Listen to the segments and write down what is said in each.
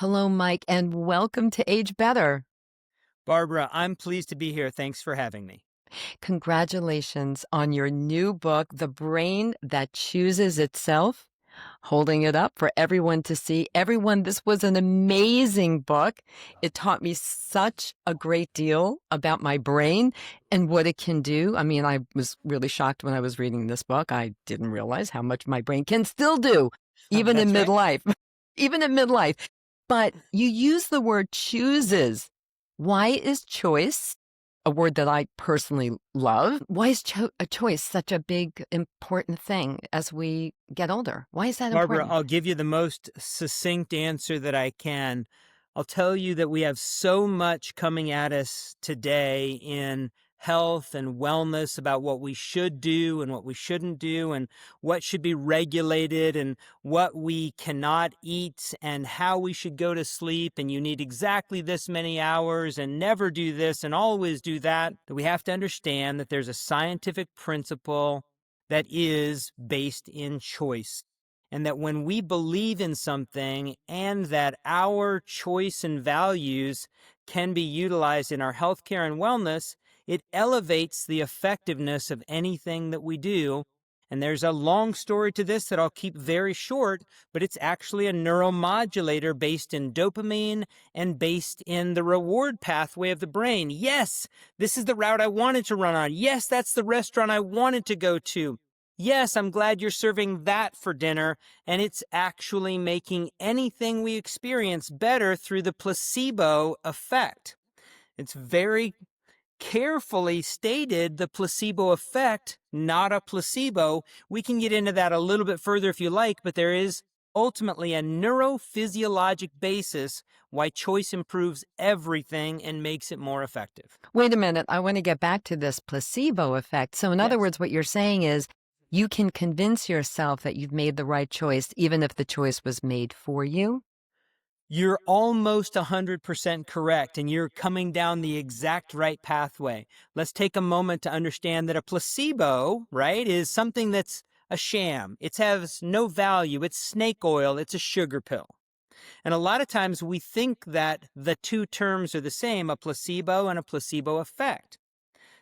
Hello, Mike, and welcome to Age Better. Barbara, I'm pleased to be here. Thanks for having me. Congratulations on your new book, The Brain That Chooses Itself. Holding it up for everyone to see. Everyone, this was an amazing book. It taught me such a great deal about my brain and what it can do. I mean, I was really shocked when I was reading this book. I didn't realize how much my brain can still do, even in That's right. midlife, even in midlife. But you use the word chooses. Why is choice a word that I personally love? Why is a choice such a big, important thing as we get older? Why is that Barbara, important? I'll give you the most succinct answer that I can. I'll tell you that we have so much coming at us today in health and wellness about what we should do and what we shouldn't do and what should be regulated and what we cannot eat and how we should go to sleep, and you need exactly this many hours and never do this and always do that. That we have to understand that there's a scientific principle that is based in choice, and that when we believe in something and that our choice and values can be utilized in our healthcare and wellness, it elevates the effectiveness of anything that we do. And there's a long story to this that I'll keep very short, but it's actually a neuromodulator based in dopamine and based in the reward pathway of the brain. Yes, this is the route I wanted to run on. Yes, that's the restaurant I wanted to go to. Yes, I'm glad you're serving that for dinner, and it's actually making anything we experience better through the placebo effect. It's very carefully stated, the placebo effect, not a placebo. We can get into that a little bit further if you like, but there is ultimately a neurophysiologic basis why choice improves everything and makes it more effective. Wait a minute. I want to get back to this placebo effect. So, in other Yes. words, what you're saying is you can convince yourself that you've made the right choice, even if the choice was made for you. You're almost 100% correct, and you're coming down the exact right pathway. Let's take a moment to understand that a placebo, right, is something that's a sham. It has no value. It's snake oil. It's a sugar pill. And a lot of times we think that the two terms are the same, a placebo and a placebo effect.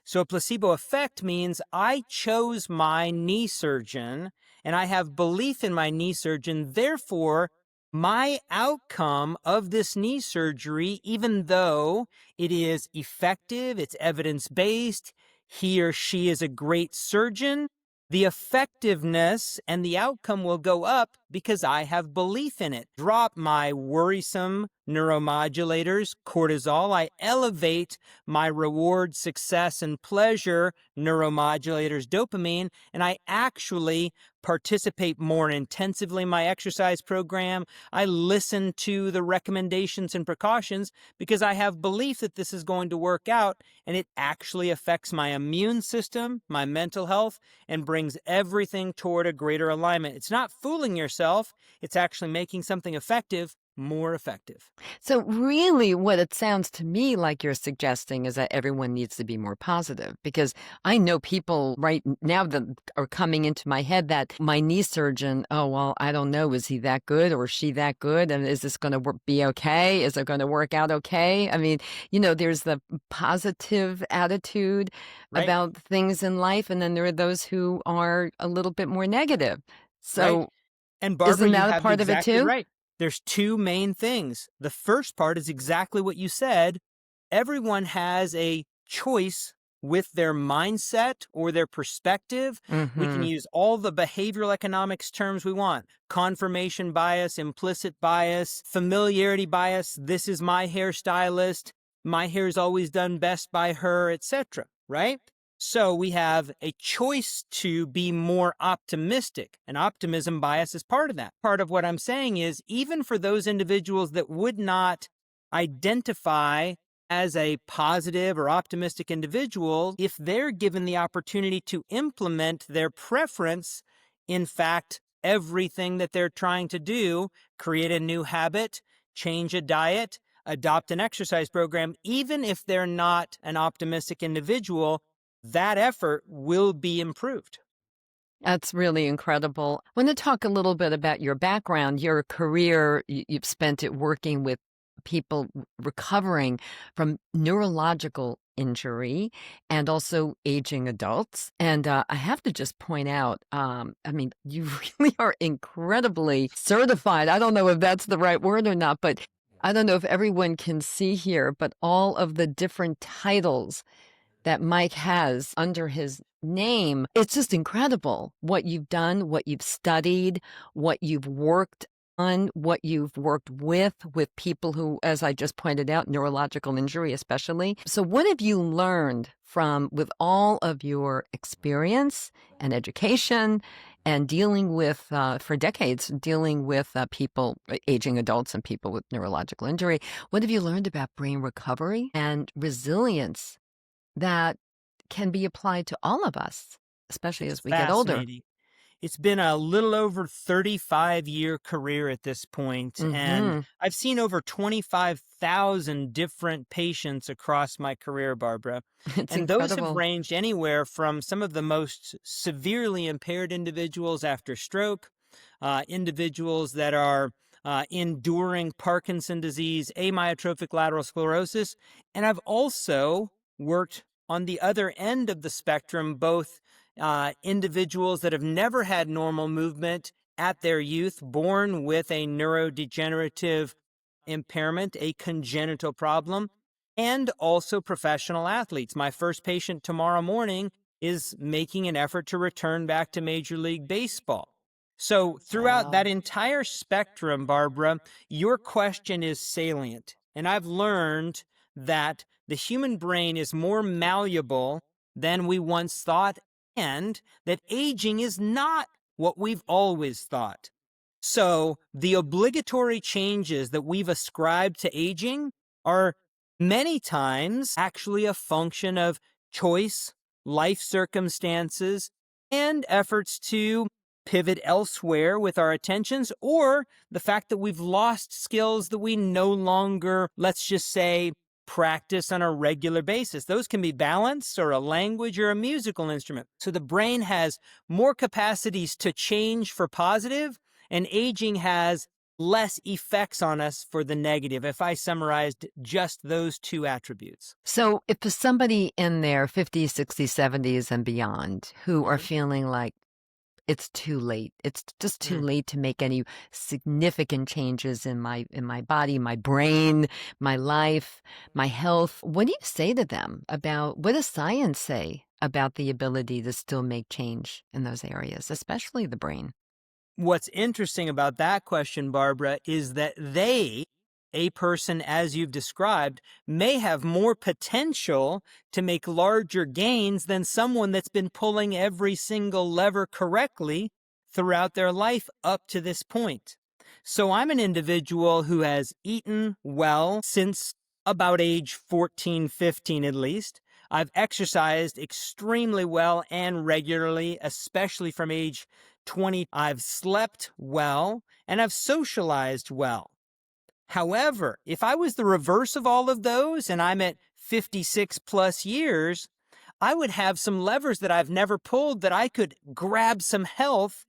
So a placebo effect means I chose my knee surgeon and I have belief in my knee surgeon. Therefore, my outcome of this knee surgery, even though it is effective, it's evidence-based, he or she is a great surgeon, the effectiveness and the outcome will go up because I have belief in it. Drop my worrisome neuromodulators, cortisol. I elevate my reward, success, and pleasure neuromodulators, dopamine, and I actually participate more intensively in my exercise program. I listen to the recommendations and precautions because I have belief that this is going to work out, and it actually affects my immune system, my mental health, and brings everything toward a greater alignment. It's not fooling yourself. It's actually making something effective more effective. So, really, what it sounds to me like you're suggesting is that everyone needs to be more positive, because I know people right now that are coming into my head that my knee surgeon, oh, well, I don't know, is he that good or is she that good? And is this going to be okay? Is it going to work out okay? I mean, there's the positive attitude Right? about things in life, and then there are those who are a little bit more negative. Right? So, And Barbara, isn't you that a have it part of it exactly too? right. There's two main things. The first part is exactly what you said. Everyone has a choice with their mindset or their perspective. We can Hmm. use all the behavioral economics terms we want: confirmation bias, implicit bias, familiarity bias. This is my hairstylist. My hair is always done best by her, etc. Right? So we have a choice to be more optimistic, and optimism bias is part of that. Part of what I'm saying is, even for those individuals that would not identify as a positive or optimistic individual, if they're given the opportunity to implement their preference, in fact, everything that they're trying to do, create a new habit, change a diet, adopt an exercise program, even if they're not an optimistic individual, that effort will be improved. That's really incredible. I want to talk a little bit about your background, your career. You've spent it working with people recovering from neurological injury and also aging adults. And I have to just point out, I mean, you really are incredibly certified. I don't know if that's the right word or not, but I don't know if everyone can see here, but all of the different titles that Mike has under his name. It's just incredible what you've done, what you've studied, what you've worked on, what you've worked with people who, as I just pointed out, neurological injury especially. So what have you learned from with all of your experience and education and dealing with, for decades, dealing with people, aging adults and people with neurological injury? What have you learned about brain recovery and resilience that can be applied to all of us, especially It's as we get older? fascinating. It's been a little over 35-year career at this point, and Mhm. I've seen over 25,000 different patients across my career, Barbara. It's And those have incredible. ranged anywhere from some of the most severely impaired individuals after stroke, individuals that are enduring Parkinson disease, amyotrophic lateral sclerosis, and I've also worked on the other end of the spectrum, both individuals that have never had normal movement at their youth, born with a neurodegenerative impairment, a congenital problem, and also professional athletes. My first patient tomorrow morning is making an effort to return back to Major League Baseball. So, throughout that Wow. entire spectrum, Barbara, your question is salient. And I've learned that the human brain is more malleable than we once thought, and that aging is not what we've always thought. So, the obligatory changes that we've ascribed to aging are many times actually a function of choice, life circumstances, and efforts to pivot elsewhere with our attentions, or the fact that we've lost skills that we no longer, let's just say, practice on a regular basis. Those can be balance or a language or a musical instrument. So the brain has more capacities to change for positive, and aging has less effects on us for the negative, if I summarized just those two attributes. So if there's somebody in their 50s, 60s, 70s and beyond who are Mhm. feeling like it's too late. It's just too Mm. late to make any significant changes in my body, my brain, my life, my health. What do you say to them about what does science say about the ability to still make change in those areas, especially the brain? What's interesting about that question, Barbara, is that a person as you've described, may have more potential to make larger gains than someone that's been pulling every single lever correctly throughout their life up to this point. So I'm an individual who has eaten well since about age 14, 15 at least. I've exercised extremely well and regularly, especially from age 20. I've slept well and I've socialized well. However, if I was the reverse of all of those and I'm at 56 plus years, I would have some levers that I've never pulled that I could grab some health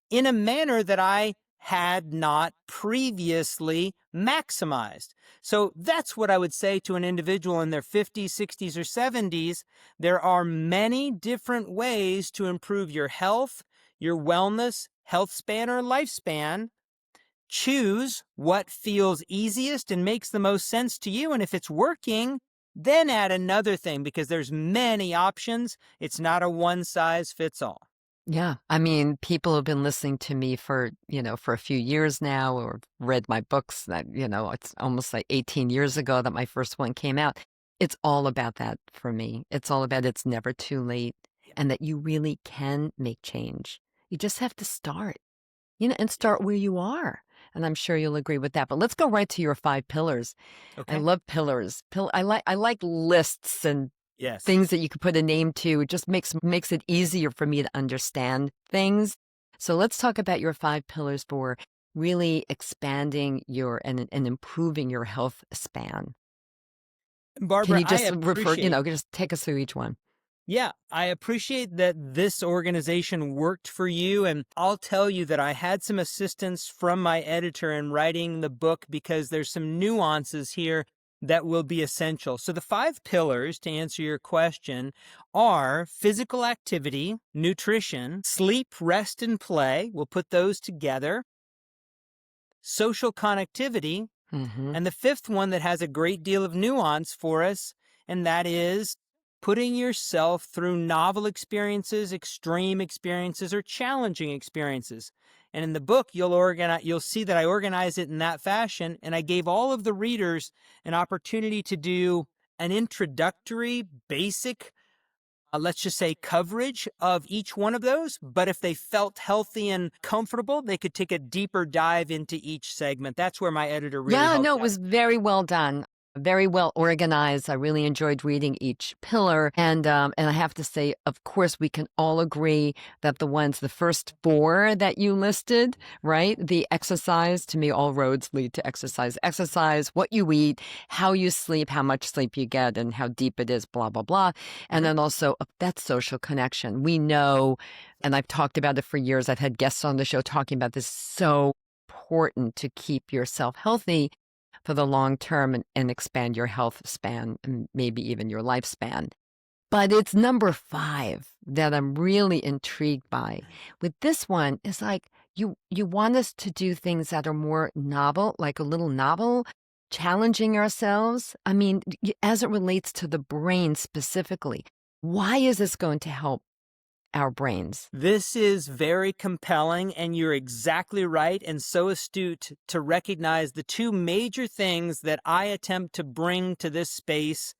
in a manner that I had not previously maximized. So that's what I would say to an individual in their 50s, 60s, or 70s. There are many different ways to improve your health, your wellness, health span, or lifespan. Choose what feels easiest and makes the most sense to you. And if it's working, then add another thing because there's many options. It's not a one size fits all. Yeah. I mean, people have been listening to me for, for a few years now or read my books that, it's almost like 18 years ago that my first one came out. It's all about that for me. It's all about it's never too late and that you really can make change. You just have to start, and start where you are. And I'm sure you'll agree with that. But let's go right to your 5 pillars. I Okay? love pillars. I like lists and Yes. things that you could put a name to. It just makes it easier for me to understand things. So let's talk about your 5 pillars for really expanding your and improving your health span. Can Barbara, you I just refer, appreciate just take us through each one? Yeah, I appreciate that this organization worked for you. And I'll tell you that I had some assistance from my editor in writing the book because there's some nuances here that will be essential. So, the 5 pillars, to answer your question, are physical activity, nutrition, sleep, rest, and play. We'll put those together. Social connectivity, Hmm. and the fifth one that has a great deal of nuance for us, and that is putting yourself through novel experiences, extreme experiences, or challenging experiences. And in the book, you'll see that I organize it in that fashion, and I gave all of the readers an opportunity to do an introductory, basic, let's just say, coverage of each one of those. But if they felt healthy and comfortable, they could take a deeper dive into each segment. That's where my editor really Yeah, no, helped it out. was very well done, very well organized. I really enjoyed reading each pillar, and I have to say, of course, we can all agree that the first four that you listed, right? The exercise, to me, all roads lead to exercise. Exercise, what you eat, how you sleep, how much sleep you get, and how deep it is, blah blah blah. And Mhm. then also that social connection. We know, and I've talked about it for years. I've had guests on the show talking about this. So important to keep yourself healthy for the long term and expand your health span and maybe even your lifespan. But it's number 5 that I'm really intrigued by. With this one, it's like you want us to do things that are more novel, like a little novel, challenging ourselves. I mean, as it relates to the brain specifically, why is this going to help our brains? This is very compelling, and you're exactly right and so astute to recognize the two major things that I attempt to bring to this space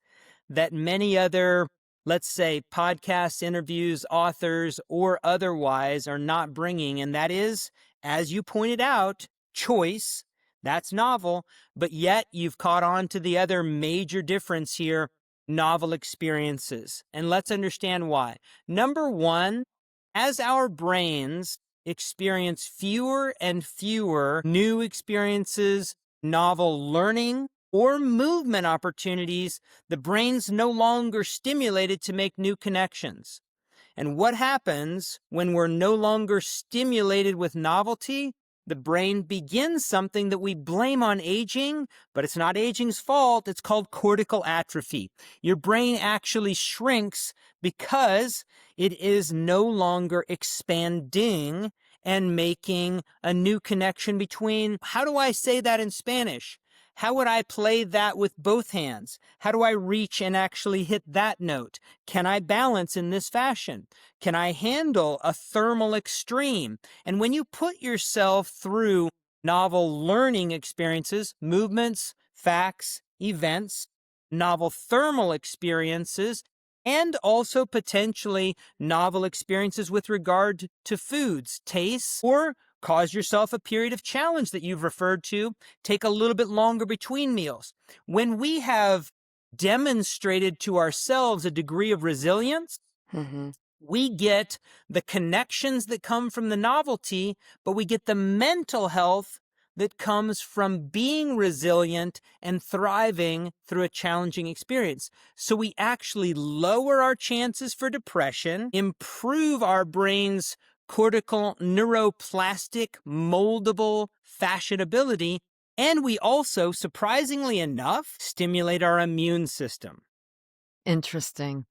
that many other, let's say, podcasts, interviews, authors, or otherwise are not bringing. And that is, as you pointed out, choice. That's novel, but yet you've caught on to the other major difference here, novel experiences. And let's understand why. Number one, as our brains experience fewer and fewer new experiences, novel learning, or movement opportunities, the brain's no longer stimulated to make new connections. And what happens when we're no longer stimulated with novelty? The brain begins something that we blame on aging, but it's not aging's fault. It's called cortical atrophy. Your brain actually shrinks because it is no longer expanding and making a new connection between, how do I say that in Spanish? How would I play that with both hands? How do I reach and actually hit that note? Can I balance in this fashion? Can I handle a thermal extreme? And when you put yourself through novel learning experiences, movements, facts, events, novel thermal experiences, and also potentially novel experiences with regard to foods, tastes, or cause yourself a period of challenge that you've referred to, take a little bit longer between meals. When we have demonstrated to ourselves a degree of resilience, Hmm. we get the connections that come from the novelty, but we get the mental health that comes from being resilient and thriving through a challenging experience. So we actually lower our chances for depression, improve our brain's cortical neuroplastic moldable fashionability, and we also, surprisingly enough, stimulate our immune system. Interesting.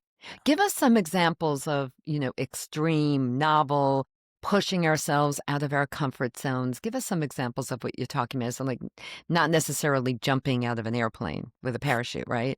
Give us some examples of, extreme, novel, pushing ourselves out of our comfort zones. Give us some examples of what you're talking about. So, like, not necessarily jumping out of an airplane with a parachute, right?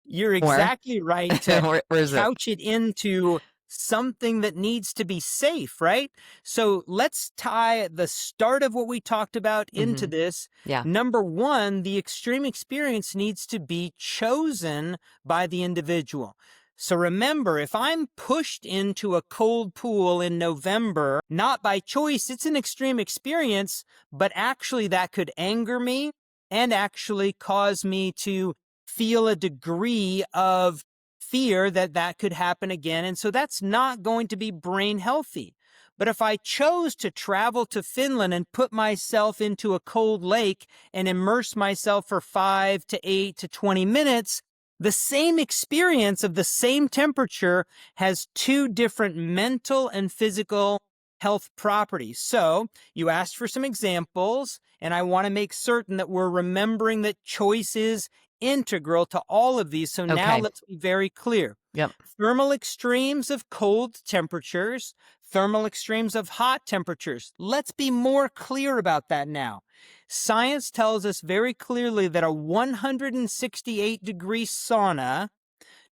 You're Or, exactly right to or is it? couch it into something that needs to be safe, right? So let's tie the start of what we talked about into Hmm. this. Yeah. Number one, the extreme experience needs to be chosen by the individual. So remember, if I'm pushed into a cold pool in November, not by choice, it's an extreme experience, but actually that could anger me and actually cause me to feel a degree of fear that that could happen again. And so that's not going to be brain healthy. But if I chose to travel to Finland and put myself into a cold lake and immerse myself for 5 to 8 to 20 minutes, The same experience of the same temperature has two different mental and physical health properties. So you asked for some examples, and I want to make certain that we're remembering that choice is integral to all of these. So now Okay. let's be very clear. Yep. Thermal extremes of cold temperatures, thermal extremes of hot temperatures. Let's be more clear about that now. Science tells us very clearly that a 168-degree sauna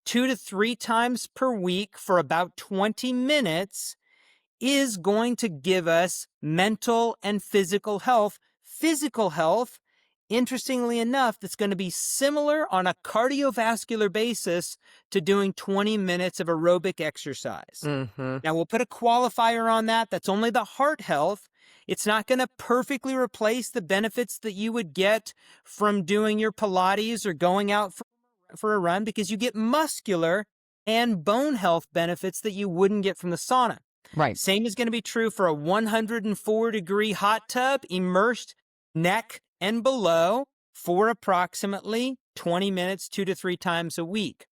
2 to 3 times per week for about 20 minutes is going to give us mental and physical health. Physical health, interestingly enough, that's going to be similar on a cardiovascular basis to doing 20 minutes of aerobic exercise. Mm-hmm. Now, we'll put a qualifier on that. That's only the heart health. It's not going to perfectly replace the benefits that you would get from doing your Pilates or going out for a run, because you get muscular and bone health benefits that you wouldn't get from the sauna. Right. Same is going to be true for a 104-degree hot tub, immersed neck and below for approximately 20 minutes, 2 to 3 times a week.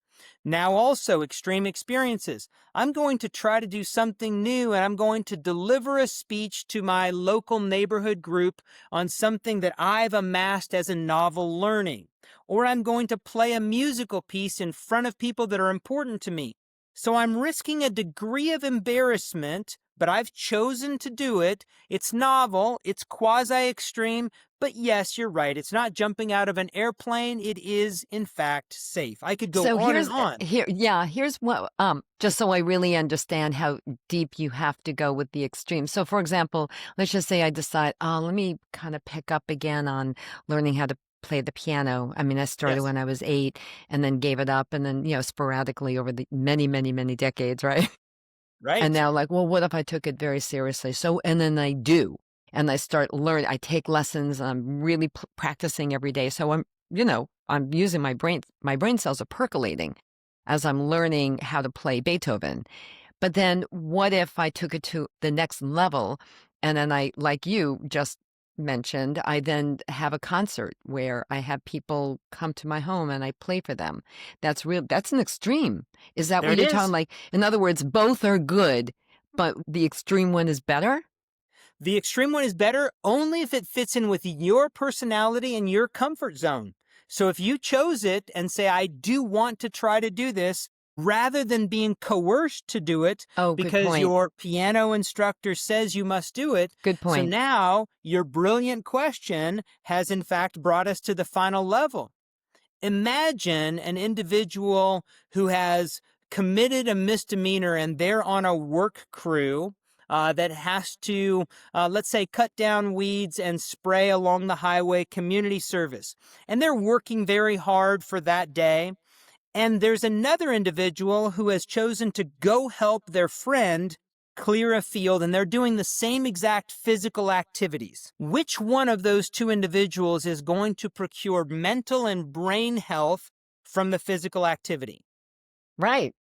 Now also extreme experiences. I'm going to try to do something new, and I'm going to deliver a speech to my local neighborhood group on something that I've amassed as a novel learning. Or I'm going to play a musical piece in front of people that are important to me. So I'm risking a degree of embarrassment, but I've chosen to do it. It's novel, it's quasi-extreme, but yes, you're right. It's not jumping out of an airplane. It is, in fact, safe. I could go So on and here's on. here's what just so I really understand how deep you have to go with the extreme. So for example, let's just say I decide, let me kind of pick up again on learning how to play the piano. I mean, I started Yes, when I was 8 and then gave it up and then, sporadically over the many, many, many decades, right? And right. now like, well, what if I took it very seriously? So and then I do. And I start learning. I take lessons and I'm really practicing every day. So I'm using my brain. My brain cells are percolating as I'm learning how to play Beethoven. But then what if I took it to the next level and then I, like you just mentioned, I then have a concert where I have people come to my home and I play for them. That's an extreme. Is that There what it you're talking is. like? In other words, both are good, but the extreme one is better? The extreme one is better only if it fits in with your personality and your comfort zone. So if you chose it and say, I do want to try to do this, rather than being coerced to do it Oh, good because point. your piano instructor says you must do it. Good So point. now your brilliant question has in fact brought us to the final level. Imagine an individual who has committed a misdemeanor and they're on a work crew that has to, let's say, cut down weeds and spray along the highway, community service. And they're working very hard for that day. And there's another individual who has chosen to go help their friend clear a field, and they're doing the same exact physical activities. Which one of those two individuals is going to procure mental and brain health from the physical activity? Right.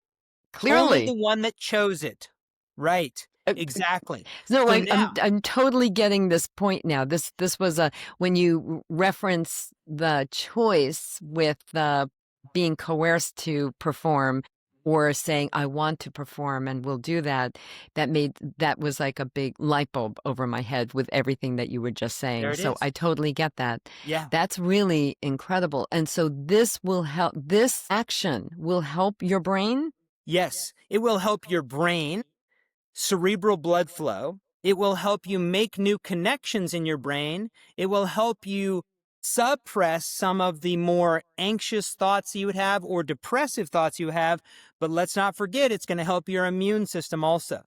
Only the Clearly. one that chose it. Right. Uh, Exactly. No, So I'm totally getting this point now. This was when you reference the choice with the being coerced to perform or saying I want to perform and will do that. That was like a big light bulb over my head with everything that you were just there saying. it So is. I totally get that. Yeah. That's really incredible. And so this will help. This action will help your brain. Yes. It will help your brain, cerebral blood flow. It will help you make new connections in your brain. It will help you suppress some of the more anxious thoughts you would have or depressive thoughts you have. But let's not forget, it's going to help your immune system also.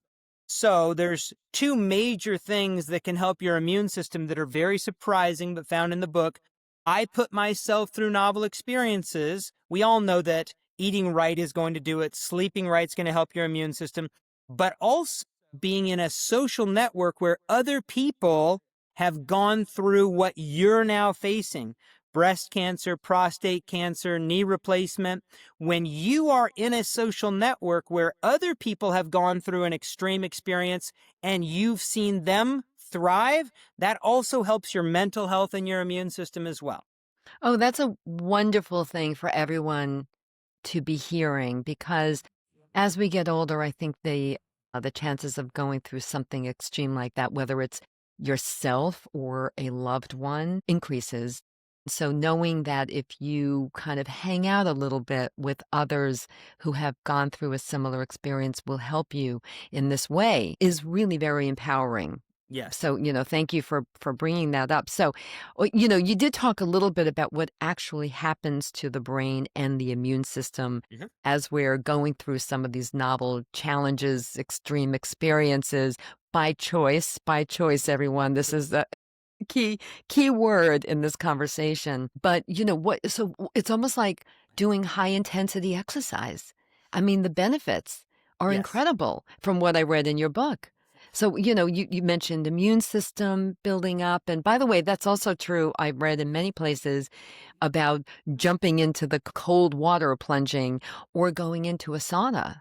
So there's two major things that can help your immune system that are very surprising but found in the book. I put myself through novel experiences. We all know that eating right is going to do it. Sleeping right is going to help your immune system, but also being in a social network where other people have gone through what you're now facing: breast cancer, prostate cancer, knee replacement. When you are in a social network where other people have gone through an extreme experience and you've seen them thrive, that also helps your mental health and your immune system as well. Oh, that's a wonderful thing for everyone to be hearing, because as we get older, I think the chances of going through something extreme like that, whether it's yourself or a loved one, increases. So knowing that if you kind of hang out a little bit with others who have gone through a similar experience will help you in this way is really very empowering. Yes. So, thank you for bringing that up. So, you did talk a little bit about what actually happens to the brain and the immune system Mhm. as we're going through some of these novel challenges, extreme experiences by choice. By choice, everyone. This is the key key word in this conversation. But what? So it's almost like doing high intensity exercise. I mean, the benefits are Yes. incredible from what I read in your book. So, you mentioned immune system building up. And by the way, that's also true. I've read in many places about jumping into the cold water, plunging, or going into a sauna.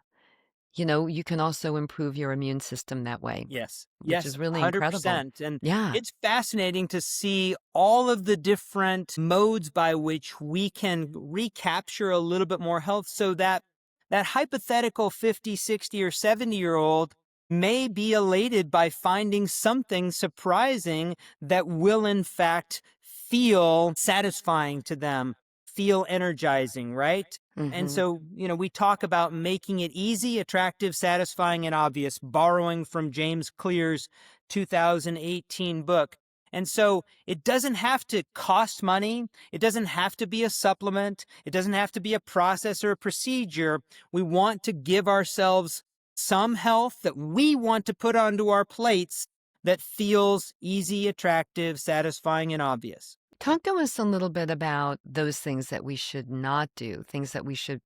You can also improve your immune system that way, Yes. which Yes, is really incredible. 100%. And Yeah. it's fascinating to see all of the different modes by which we can recapture a little bit more health so that that hypothetical 50, 60, or 70-year-old may be elated by finding something surprising that will, in fact, feel satisfying to them, feel energizing, right? And Hmm. so, we talk about making it easy, attractive, satisfying, and obvious, borrowing from James Clear's 2018 book. And so it doesn't have to cost money. It doesn't have to be a supplement. It doesn't have to be a process or a procedure. We want to give ourselves some health that we want to put onto our plates that feels easy, attractive, satisfying, and obvious. Talk to us a little bit about those things that we should not do, things that we should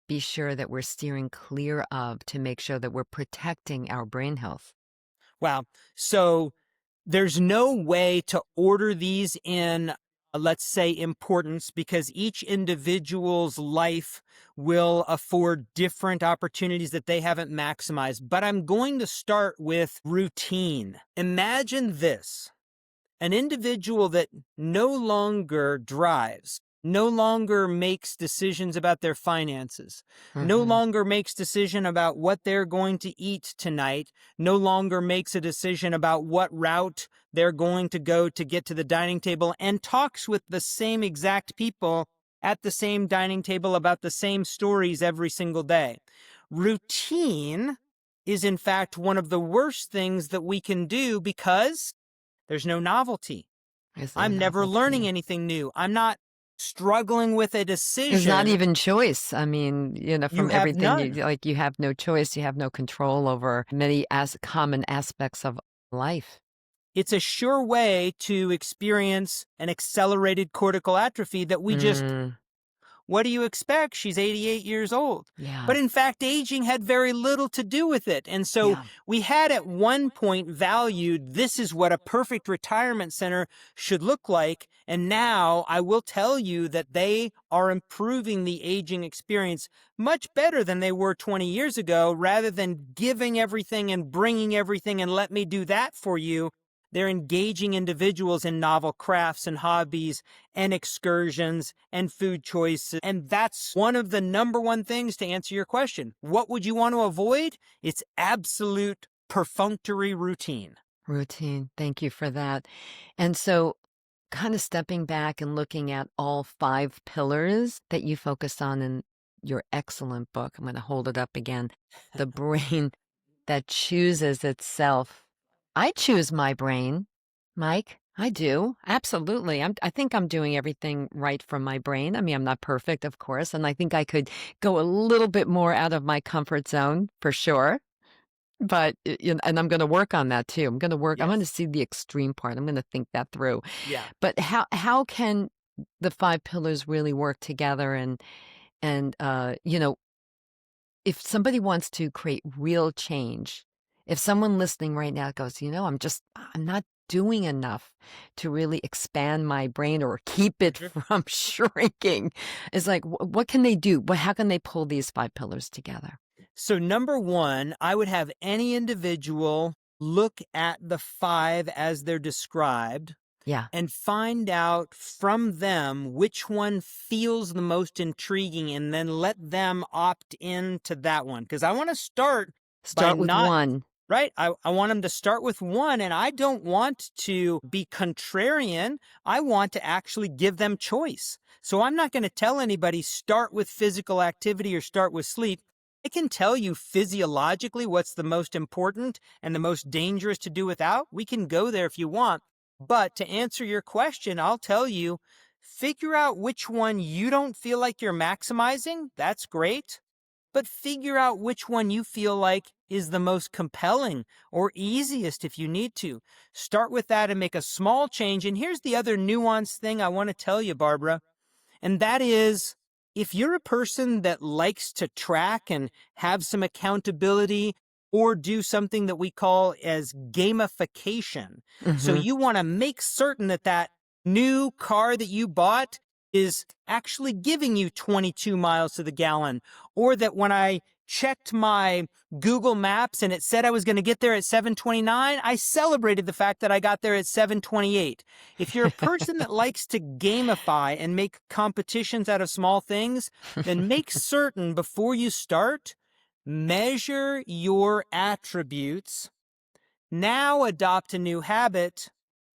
be sure that we're steering clear of to make sure that we're protecting our brain health. Wow. So there's no way to order these in, let's say, importance, because each individual's life will afford different opportunities that they haven't maximized. But I'm going to start with routine. Imagine this: an individual that no longer drives, no longer makes decisions about their finances, no Hmm. longer makes decision about what they're going to eat tonight, no longer makes a decision about what route they're going to go to get to the dining table, and talks with the same exact people at the same dining table about the same stories every single day. Routine is, in fact, one of the worst things that we can do because there's no novelty. Is there I'm never learning novelty? anything new. I'm not struggling with a There's not decision. even choice. I mean, You from have everything none. you have no choice. You have no control over many as common aspects of life. It's a sure way to experience an accelerated cortical atrophy that we just, Mm, what do you expect? She's 88 years old. yeah, But in fact, aging had very little to do with it. And so yeah. we had at one point valued this is what a perfect retirement center should look like. And now I will tell you that they are improving the aging experience much better than they were 20 years ago. Rather than giving everything and bringing everything and let me do that for you, they're engaging individuals in novel crafts and hobbies and excursions and food choices. And that's one of the number one things to answer your question. What would you want to avoid? It's absolute perfunctory routine. Routine. Thank you for that. And so, kind of stepping back and looking at all five pillars that you focus on in your excellent book. I'm going to hold it up again. The brain that chooses itself. I choose my brain, Mike. I do. Absolutely. I think I'm doing everything right from my brain. I mean, I'm not perfect, of course, and I think I could go a little bit more out of my comfort zone for sure. But and I'm going to work on that too. I'm going to Yes. see the extreme part. I'm going to think that through. Yeah. But how can the five pillars really work together and if somebody wants to create real change, if someone listening right now goes, I'm not doing enough to really expand my brain or keep it Mhm. from shrinking, it's like, what can they do? How can they pull these five pillars together? So, number one, I would have any individual look at the five as they're described Yeah. and find out from them which one feels the most intriguing, and then let them opt into that one. Because I want to start by Start with not, one. right? I want them to start with one, and I don't want to be contrarian. I want to actually give them choice. So I'm not going to tell anybody start with physical activity or start with sleep. I can tell you physiologically what's the most important and the most dangerous to do without. We can go there if you want. But to answer your question, I'll tell you, figure out which one you don't feel like you're maximizing. That's great. But figure out which one you feel like is the most compelling or easiest if you need to. Start with that and make a small change. And here's the other nuanced thing I want to tell you, Barbara, and that is, if you're a person that likes to track and have some accountability or do something that we call as gamification, so Hmm. you want to make certain that that new car that you bought is actually giving you 22 miles to the gallon, or that when I checked my Google Maps and it said I was going to get there at 7:29, I celebrated the fact that I got there at 7:28. If you're a person that likes to gamify and make competitions out of small things, then make certain before you start, measure your attributes. Now adopt a new habit.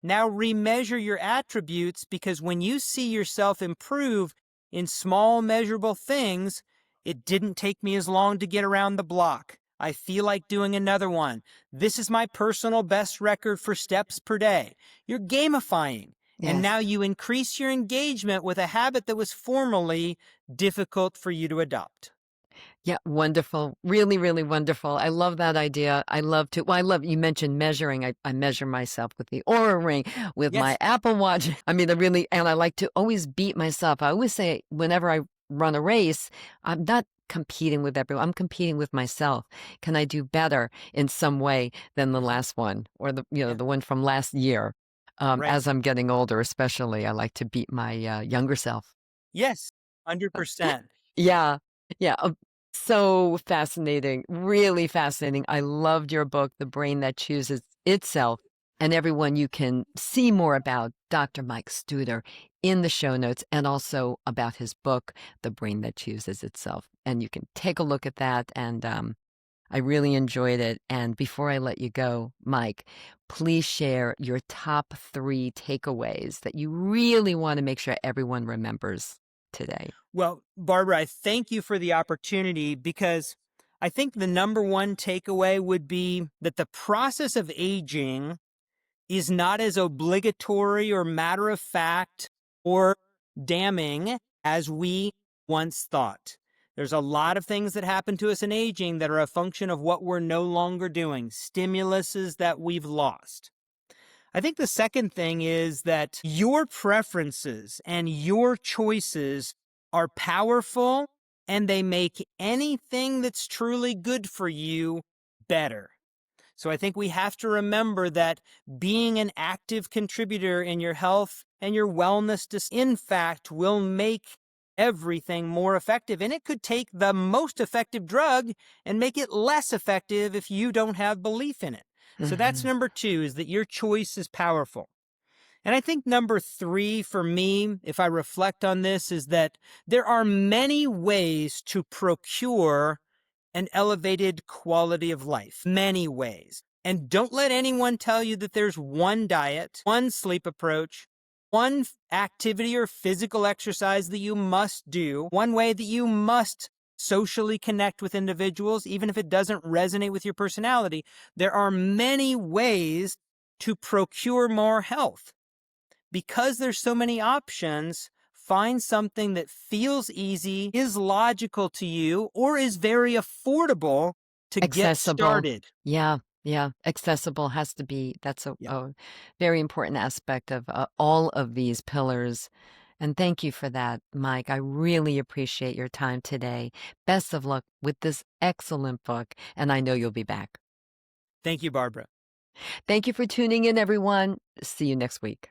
Now remeasure your attributes, because when you see yourself improve in small measurable things, it didn't take me as long to get around the block. I feel like doing another one. This is my personal best record for steps per day. You're gamifying. And Yes. now you increase your engagement with a habit that was formerly difficult for you to adopt. Yeah, wonderful. Really, really wonderful. I love that idea. I love to, well, I love, you mentioned measuring. I measure myself with the Aura Ring, with my Yes. Apple Watch. I mean, I really, and I like to always beat myself. I always say, whenever I run a race, I'm not competing with everyone. I'm competing with myself. Can I do better in some way than the last one, or the, Yeah. the one from last year? Right. As I'm getting older, especially, I like to beat my younger self. Yes. 100%. Yeah. Yeah. So fascinating. Really fascinating. I loved your book, The Brain That Chooses Itself. And everyone, you can see more about Dr. Mike Studer in the show notes, and also about his book, The Brain That Chooses Itself. And you can take a look at that. And I really enjoyed it. And before I let you go, Mike, please share your top 3 takeaways that you really want to make sure everyone remembers today. Well, Barbara, I thank you for the opportunity, because I think the number one takeaway would be that the process of aging is not as obligatory or matter of fact or damning as we once thought. There's a lot of things that happen to us in aging that are a function of what we're no longer doing, stimuluses that we've lost. I think the second thing is that your preferences and your choices are powerful, and they make anything that's truly good for you better. So I think we have to remember that being an active contributor in your health and your wellness, in fact, will make everything more effective. And it could take the most effective drug and make it less effective if you don't have belief in it. So that's Mhm. number 2, is that your choice is powerful. And I think number 3 for me, if I reflect on this, is that there are many ways to procure an elevated quality of life. Many ways. And don't let anyone tell you that there's one diet, one sleep approach, one activity or physical exercise that you must do, one way that you must socially connect with individuals, even if it doesn't resonate with your personality. There are many ways to procure more health. Because there's so many options, find something that feels easy, is logical to you, or is very affordable to get Accessible. started. Yeah, yeah. Accessible has to be, that's Yeah. a very important aspect of all of these pillars. And thank you for that, Mike. I really appreciate your time today. Best of luck with this excellent book, and I know you'll be back. Thank you, Barbara. Thank you for tuning in, everyone. See you next week.